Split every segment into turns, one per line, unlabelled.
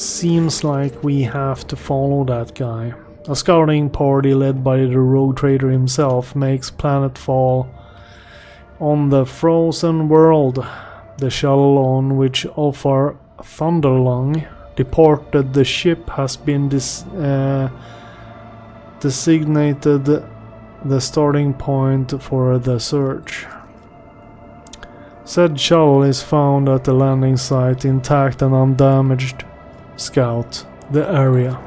Seems like we have to follow that guy. A scouting party led by the rogue trader himself makes planetfall on the frozen world. The shuttle on which Alpha Thunderlung deported the ship has been designated the starting point for the search. Said shuttle is found at the landing site intact and undamaged. Scout the area.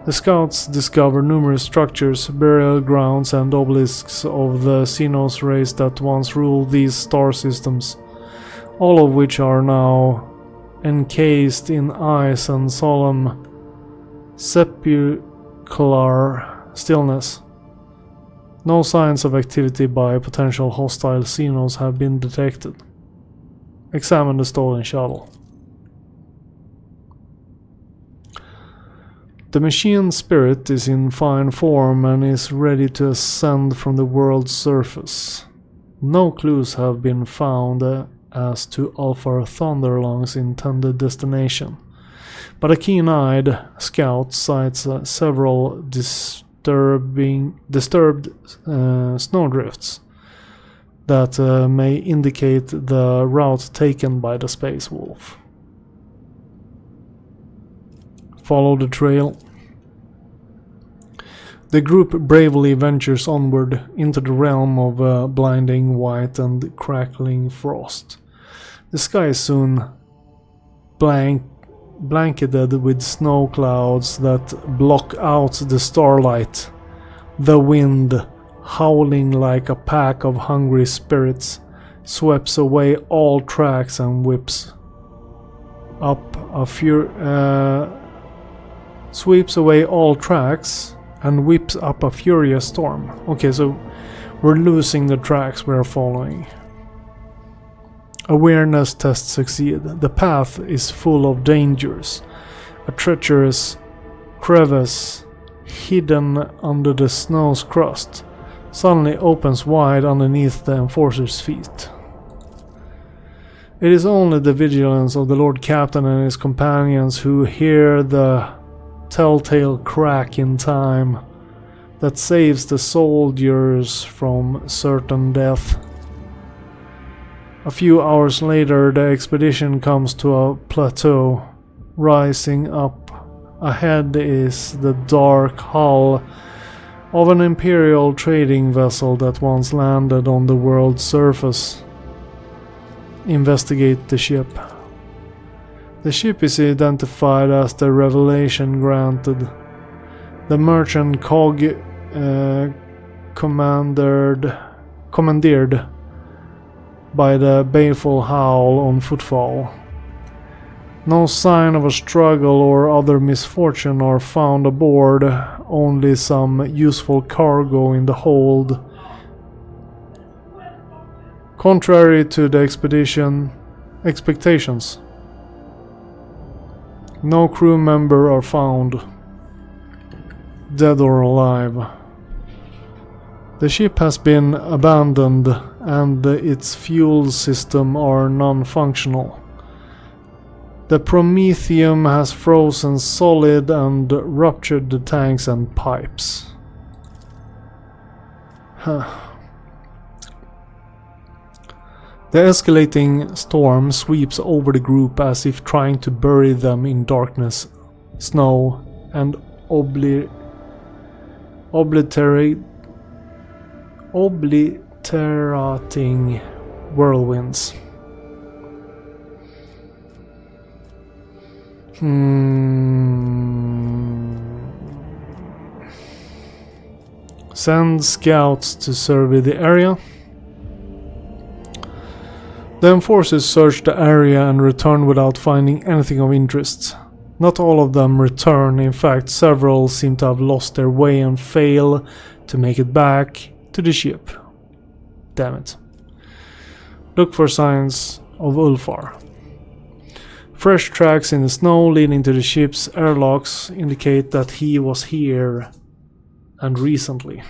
The scouts discover numerous structures, burial grounds and obelisks of the Xenos race that once ruled these star systems, all of which are now encased in ice and solemn sepulchral stillness. No signs of activity by potential hostile Xenos have been detected. Examine the stolen shuttle. The machine spirit is in fine form and is ready to ascend from the world's surface. No clues have been found as to Alpha Thunderlung's intended destination, but a keen-eyed scout sights several disturbed snowdrifts that may indicate the route taken by the Space Wolf. Follow the trail. The group bravely ventures onward into the realm of blinding white and crackling frost. The sky is soon blanketed with snow clouds that block out the starlight. The wind, howling like a pack of hungry spirits, sweeps away all tracks and whips up a furious storm. Okay, so we're losing the tracks we're following. Awareness tests succeed. The path is full of dangers. A treacherous crevice hidden under the snow's crust suddenly opens wide underneath the enforcer's feet. It is only the vigilance of the Lord Captain and his companions who hear the telltale crack in time that saves the soldiers from certain death. A few hours later, the expedition comes to a plateau. Rising up ahead is the dark hull of an imperial trading vessel that once landed on the world's surface. Investigate the ship. The ship is identified as the Revelation granted. The merchant cog commandeered by the baleful Howl on footfall. No sign of a struggle or other misfortune are found aboard, only some useful cargo in the hold. Contrary to the expectations, no crew member are found, dead or alive. The ship has been abandoned and its fuel system are non-functional. The Promethium has frozen solid and ruptured the tanks and pipes. The escalating storm sweeps over the group as if trying to bury them in darkness, snow, and obliterating whirlwinds. Send scouts to survey the area. The enforcers search the area and return without finding anything of interest. Not all of them return, in fact several seem to have lost their way and fail to make it back to the ship. Damn it. Look for signs of Ulfar. Fresh tracks in the snow leading to the ship's airlocks indicate that he was here, and recently.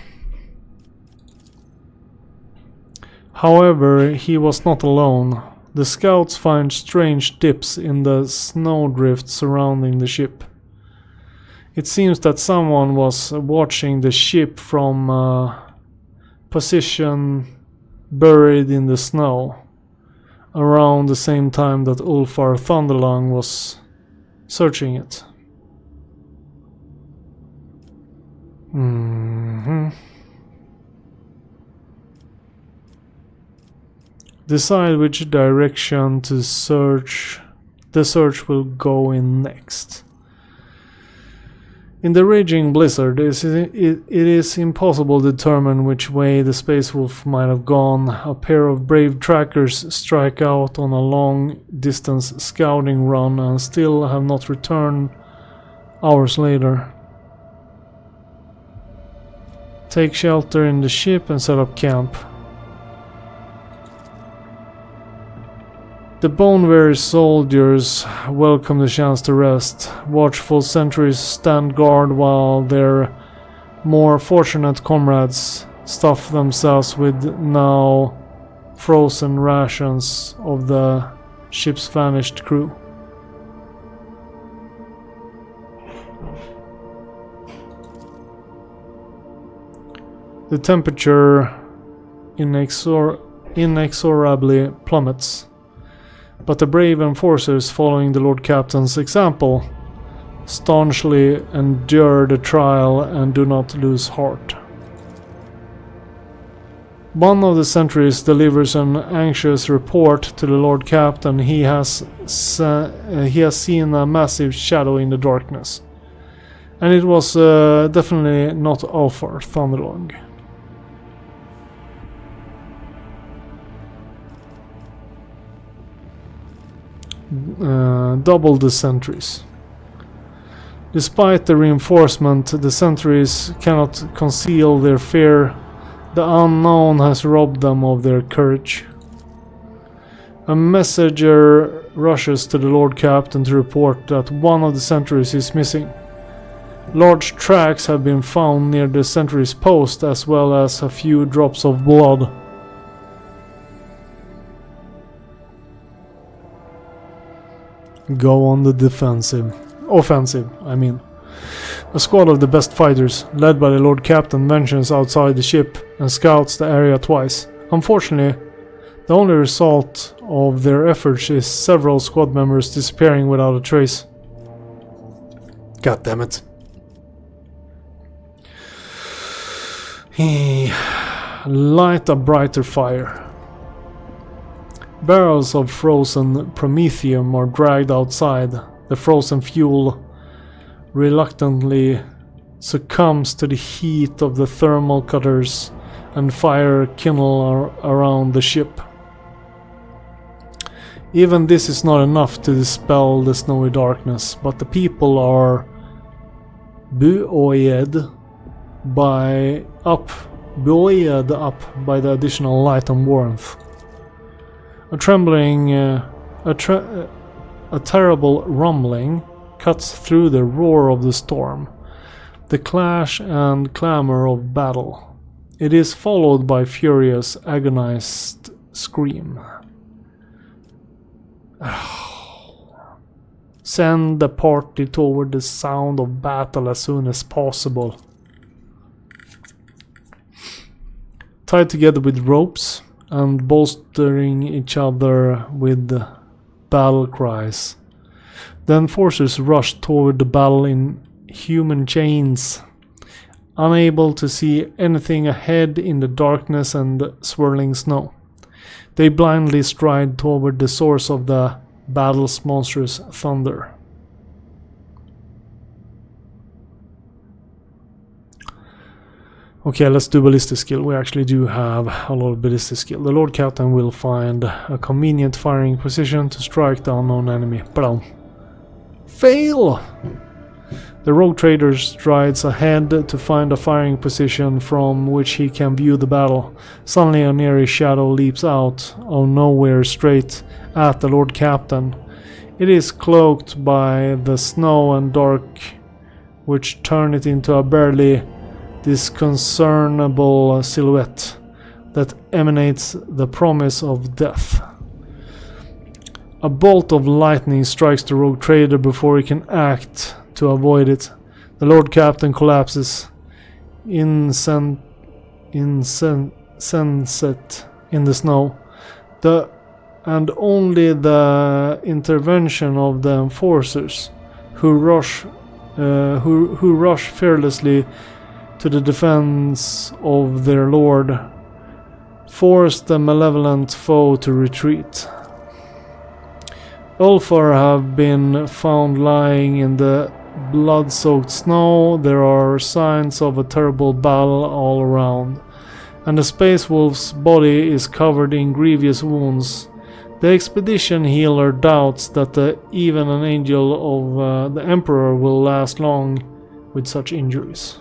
However, he was not alone. The scouts find strange dips in the snowdrift surrounding the ship. It seems that someone was watching the ship from a position buried in the snow around the same time that Ulfar Thunderlung was searching it. Decide which direction the search will go in next. In the raging blizzard, it is impossible to determine which way the Space Wolf might have gone. A pair of brave trackers strike out on a long-distance scouting run and still have not returned hours later. Take shelter in the ship and set up camp. The bone-weary soldiers welcome the chance to rest. Watchful sentries stand guard while their more fortunate comrades stuff themselves with now frozen rations of the ship's vanished crew. The temperature inexorably plummets. But the brave enforcers, following the Lord Captain's example, staunchly endure the trial and do not lose heart. One of the sentries delivers an anxious report to the Lord Captain. He has seen a massive shadow in the darkness, and it was definitely not Ulfar Thunderlung. Double the sentries. Despite the reinforcement, the sentries cannot conceal their fear. The unknown has robbed them of their courage. A messenger rushes to the Lord Captain to report that one of the sentries is missing. Large tracks have been found near the sentry's post, as well as a few drops of blood. Go on the offensive, I mean. A squad of the best fighters, led by the Lord Captain, ventures outside the ship and scouts the area twice. Unfortunately, the only result of their efforts is several squad members disappearing without a trace. God damn it. Light a brighter fire. Barrels of frozen promethium are dragged outside. The frozen fuel reluctantly succumbs to the heat of the thermal cutters, and fire kindles around the ship. Even this is not enough to dispel the snowy darkness, but the people are buoyed up by the additional light and warmth. A terrible rumbling cuts through the roar of the storm, the clash and clamor of battle. It is followed by furious, agonized scream. Send the party toward the sound of battle as soon as possible. Tied together with ropes and bolstering each other with battle cries, the enforcers rush toward the battle in human chains. Unable to see anything ahead in the darkness and swirling snow, they blindly stride toward the source of the battle's monstrous thunder. Okay, let's do ballistic skill. We actually do have a lot of ballistic skill. The Lord Captain will find a convenient firing position to strike the unknown enemy. Blam. Fail! The rogue trader strides ahead to find a firing position from which he can view the battle. Suddenly a near shadow leaps out of nowhere straight at the Lord Captain. It is cloaked by the snow and dark, which turn it into a barely discernible silhouette that emanates the promise of death. A bolt of lightning strikes the rogue trader before he can act to avoid it. The Lord Captain collapses, insensate in the snow. And only the intervention of the enforcers, who rush fearlessly to the defense of their lord, force the malevolent foe to retreat. Ulfar have been found lying in the blood-soaked snow. There are signs of a terrible battle all around, and the Space Wolf's body is covered in grievous wounds. The expedition healer doubts that even an angel of the Emperor will last long with such injuries.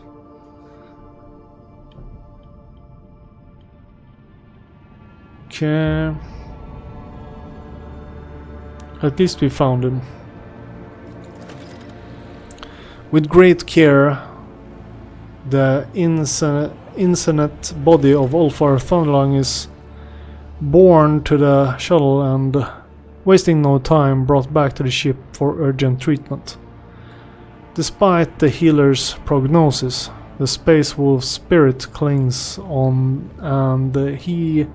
Okay. At least we found him. With great care, the insensate body of Ulfar Thunderlong is borne to the shuttle and, wasting no time, brought back to the ship for urgent treatment. Despite the healer's prognosis, the Space Wolf's spirit clings on, and he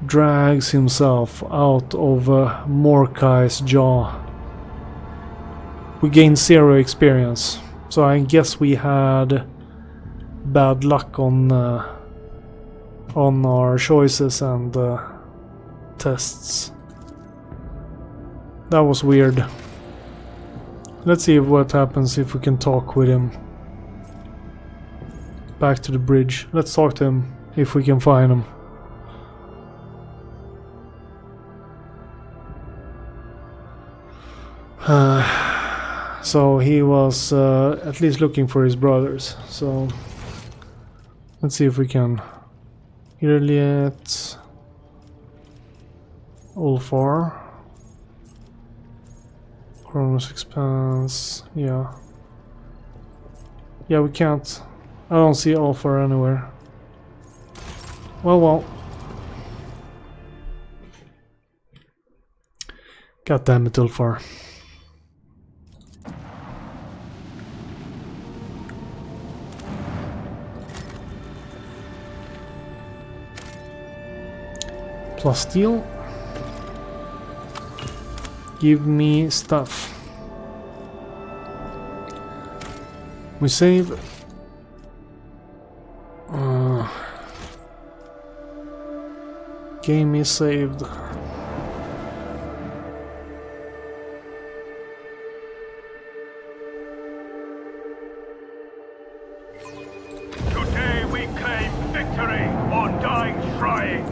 drags himself out of Morkai's jaw. We gained 0 experience, so I guess we had bad luck on our choices and tests. That was weird. Let's see what happens if we can talk with him. Back to the bridge. Let's talk to him if we can find him. So he was at least looking for his brothers. So let's see if we can. Irliet, Ulfar, Chronos Expanse. Yeah, we can't. I don't see Ulfar anywhere. Well. God damn it, Ulfar. Plus steel. Give me stuff. We save. Game is saved.
Today we claim victory or die trying.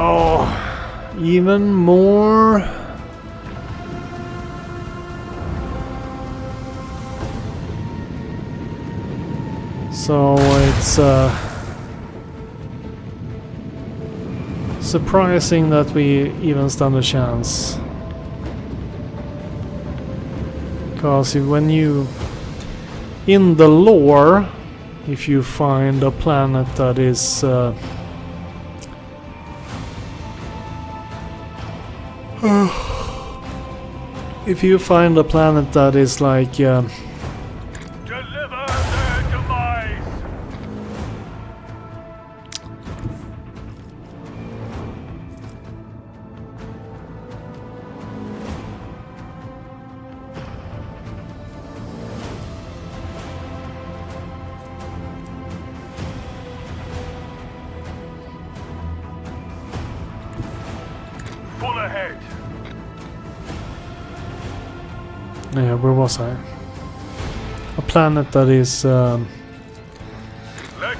Oh, even more. So it's surprising that we even stand a chance. Because when you, in the lore, if you find a planet that is if you find a planet that is like
Deliver their demise. Full ahead.
yeah, where was I? A planet that is
Let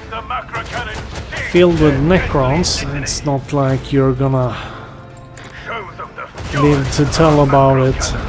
the macro cannon sing
filled with
their
Necrons.
deadly
It's not like you're gonna
Show them the fury
live to tell
of
about
macro
it.
cannon.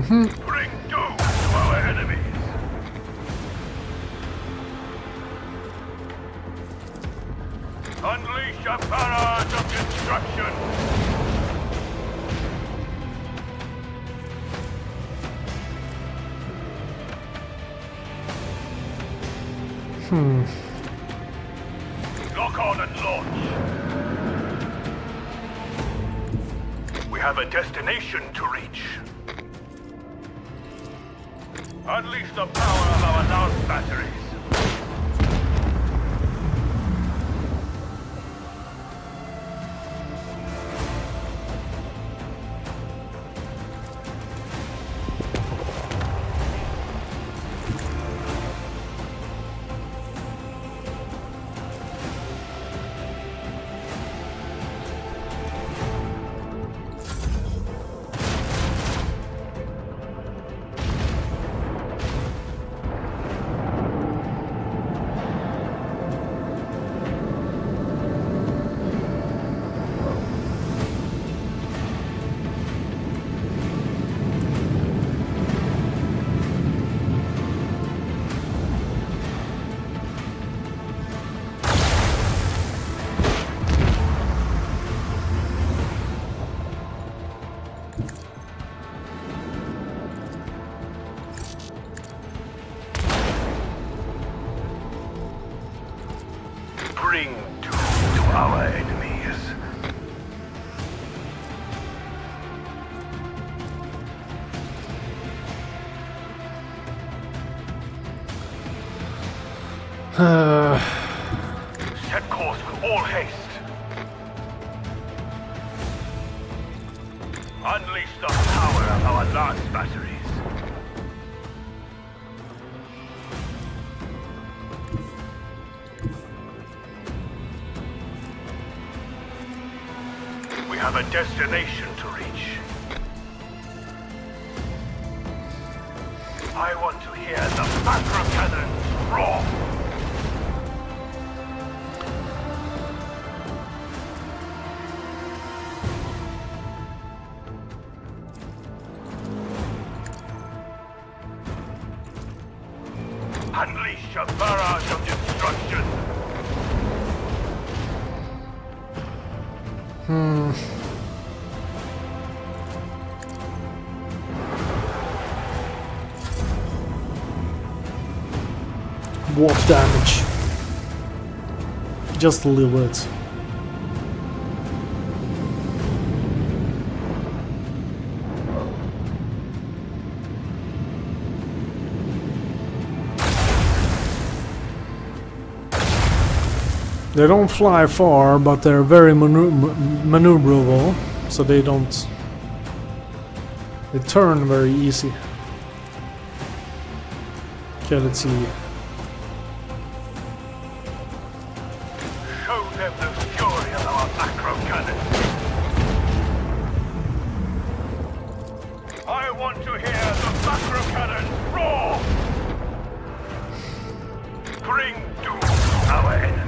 Bring doom to our enemies. Unleash a barrage of destruction. Lock on and launch. We have a destination to reach. Unleash the power of our lance batteries. Bring doom to our enemies. Set course with all haste. Unleash the power of our lance batteries. We have a destination to reach. I want to hear the macro cannons roar. Unleash a barrage of destruction.
Warp damage. Just a little bit. They don't fly far, but they're very maneuverable, so they don't... They turn very easy. Okay, let's see.
Show them the fury of our macro cannon. I want to hear the macro cannon roar. Bring doom to our enemies.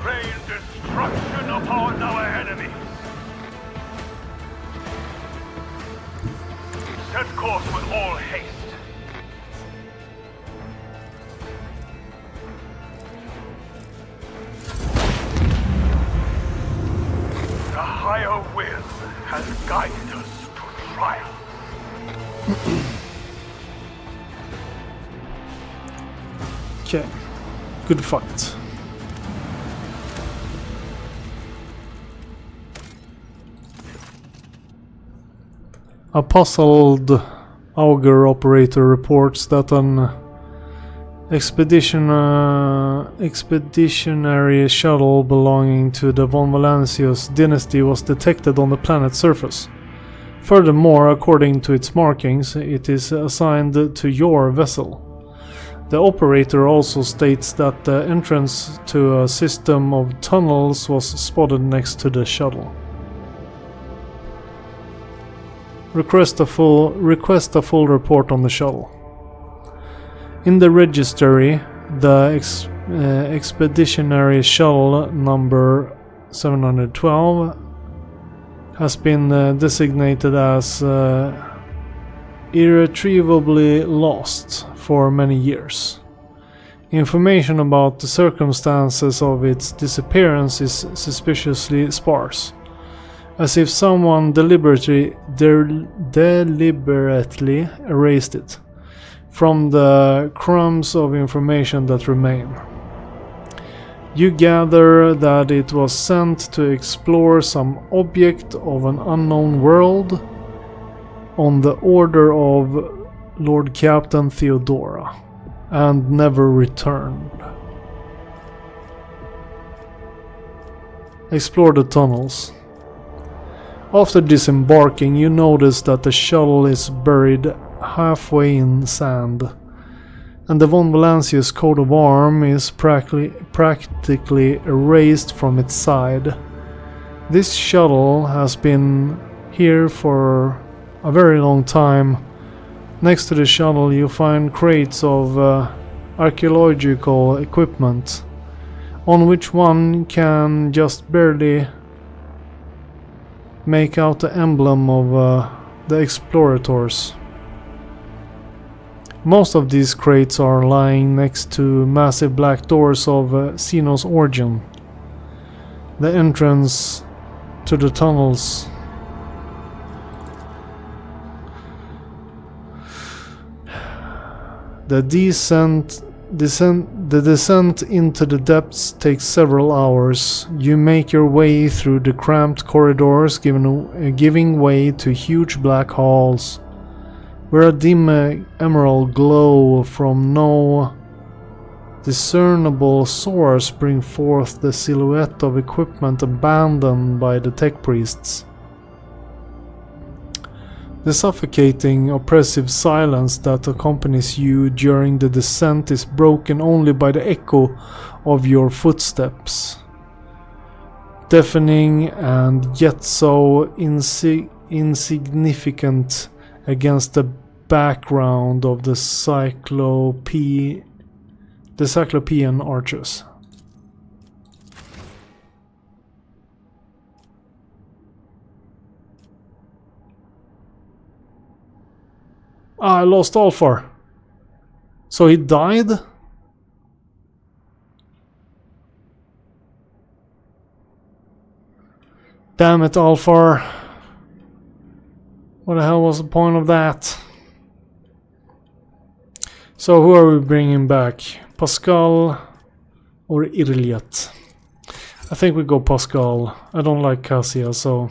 Rain destruction upon our enemies. Set course with all haste. The higher will has guided us to triumph.
Okay, good fight. A puzzled auger operator reports that an expeditionary shuttle belonging to the von Valancius dynasty was detected on the planet's surface. Furthermore, according to its markings, it is assigned to your vessel. The operator also states that the entrance to a system of tunnels was spotted next to the shuttle. Request a full report on the shuttle. In the registry, The expeditionary shuttle number 712 has been designated as irretrievably lost for many years. Information about the circumstances of its disappearance is suspiciously sparse, as if someone deliberately erased it from the crumbs of information that remain. You gather that it was sent to explore some object of an unknown world on the order of Lord Captain Theodora, and never returned. Explore the tunnels. After disembarking, you notice that the shuttle is buried halfway in sand, and the von Valancius coat of arms is practically erased from its side. This shuttle has been here for a very long time. Next to the shuttle you find crates of archaeological equipment, on which one can just barely make out the emblem of the explorators. Most of these crates are lying next to massive black doors of Xenos origin, the entrance to the tunnels. The descent into the depths takes several hours. You make your way through the cramped corridors, giving way to huge black halls, where a dim emerald glow from no discernible source bring forth the silhouette of equipment abandoned by the tech priests. The suffocating, oppressive silence that accompanies you during the descent is broken only by the echo of your footsteps, deafening and yet so insignificant against the background of the Cyclopean arches. I lost Alfar. So he died? Damn it, Alfar. What the hell was the point of that? So who are we bringing back? Pascal or Irliet? I think we go Pascal. I don't like Cassia, so...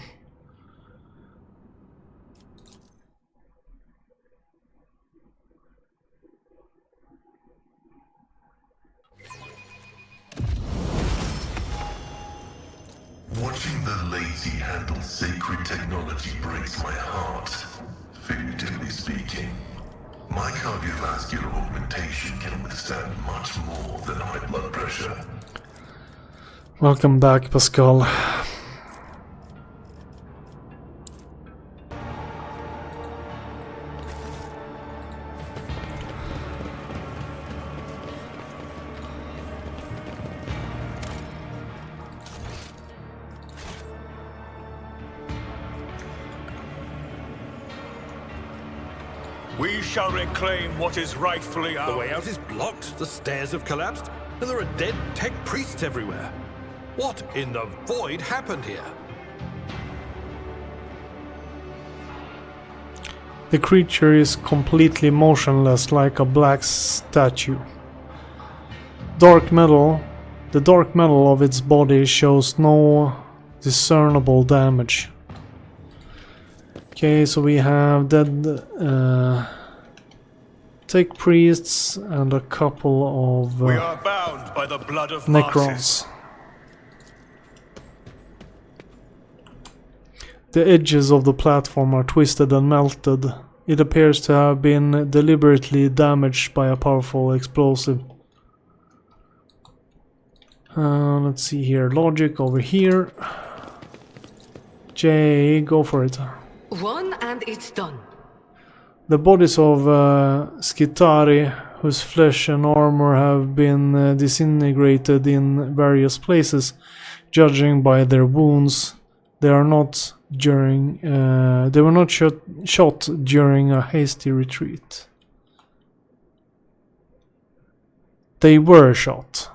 Watching the lazy handle sacred technology breaks my heart, figuratively speaking. My cardiovascular augmentation can withstand much more than high blood pressure.
Welcome back, Pascal.
We shall reclaim what is rightfully ours.
The way out is blocked, the stairs have collapsed, and there are dead tech priests everywhere. What in the void happened here?
The creature is completely motionless like a black statue. The dark metal of its body shows no discernible damage. Okay, so we have dead tech priests and a couple of
we are bound by the blood of
Necrons.
masses.
The edges of the platform are twisted and melted. It appears to have been deliberately damaged by a powerful explosive. Let's see here. Logic over here. Jay, go for it.
One and it's done.
The bodies of Skitari, whose flesh and armor have been disintegrated in various places. Judging by their wounds, they were not shot during a hasty retreat. They were shot.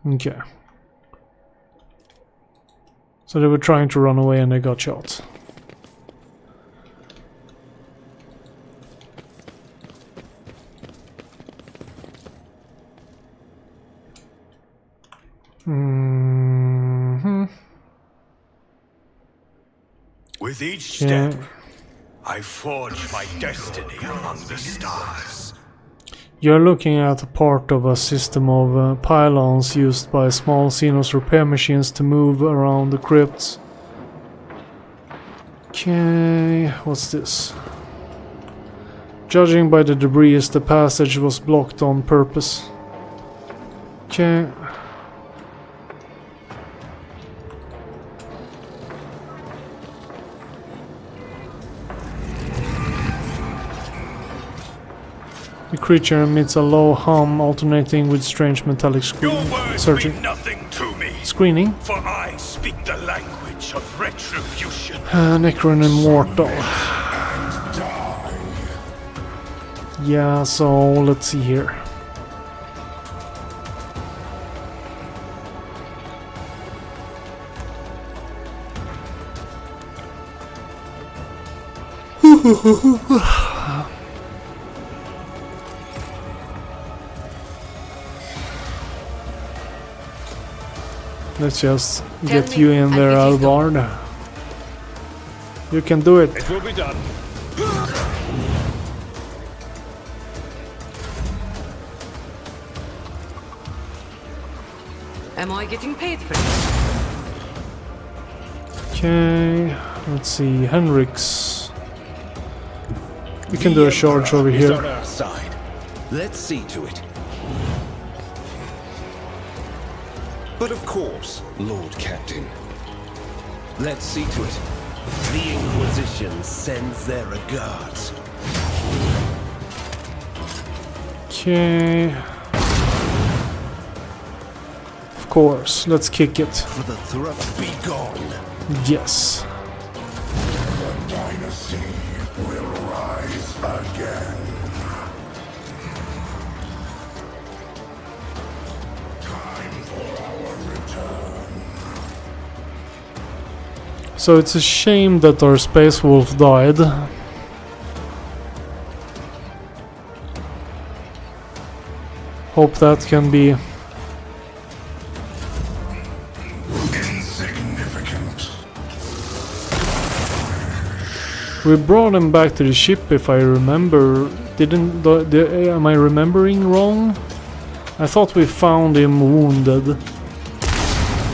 Okay. So they were trying to run away and they got shot.
With each step, I forge my destiny among the stars.
You're looking at a part of a system of pylons used by small Xenos repair machines to move around the crypts. Okay, what's this? Judging by the debris, the passage was blocked on purpose. Okay. The creature emits a low hum, alternating with strange metallic
Your words
searching.
mean nothing to me,
Screening.
for I speak the language of retribution.
Necron Immortal. Yeah, so let's see here. Let's just get you in there, Alvard. You can do it.
It will be done.
Am I getting paid for it?
Okay, let's see, Henrik's. We can do a charge over
Is on
here.
our side. Let's see to it. But of course, Lord Captain. Let's see to it. The Inquisition sends their regards.
Okay. Of course, let's kick it.
For the throat be gone.
Yes.
The dynasty will rise again. Time for our return.
So it's a shame that our Space Wolf died. Hope that can be
Insignificant.
We brought him back to the ship, if I remember. Am I remembering wrong? I thought we found him wounded,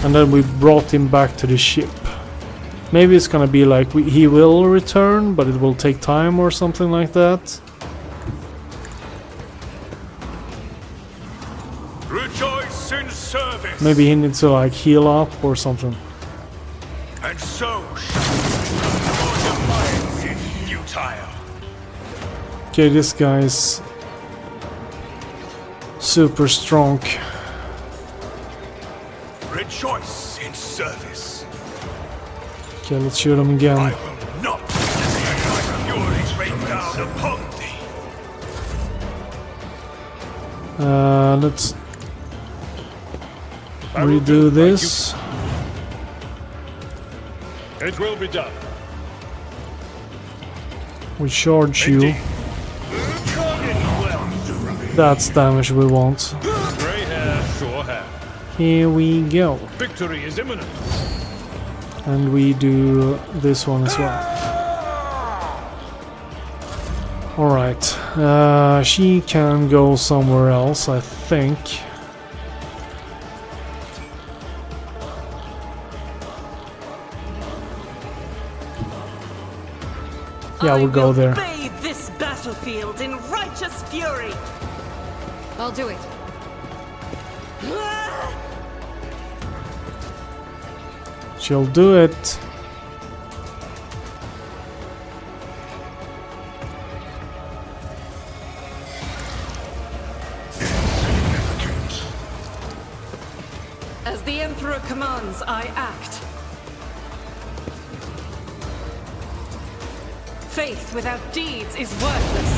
and then we brought him back to the ship. Maybe it's gonna be like he will return, but it will take time or something like that.
Rejoice in service,
Maybe he needs to like heal up or something.
and so shall your defiance is futile.
Okay, this guy's super strong.
Rejoice in service.
Okay, let's shoot him
I
again.
will not let my fury rain down upon thee.
Let's redo this.
It will be done.
We charge you. That's damage we want.
Grey hair, sure hair.
Here we go.
Victory is imminent.
And we do this one as well. Alright. She can go somewhere else, I think. Yeah, we'll go there.
Bathe this battlefield in righteous fury.
I'll do it.
She'll do it.
the Emperor commands, I act. Faith without deeds is worthless.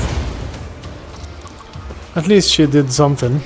At least she did something.